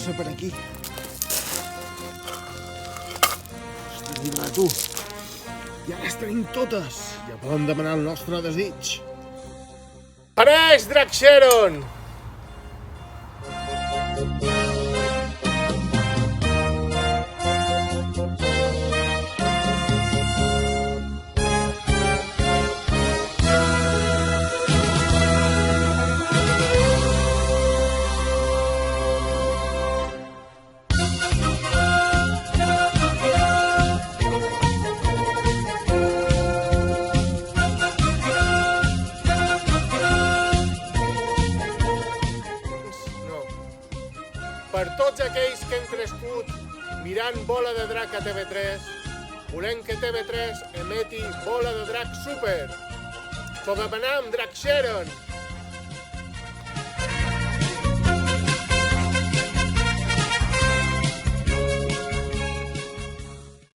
passa per aquí. Ostres, mira tu. Ja les tenim totes. Ja podem demanar el nostre desig. Apareix, Draxxeron! Per tots aquells que hem crescut mirant Bola de Drac a TV3, volem que TV3 emeti Bola de Drac Súper. T'ho demanem, Draxxeron!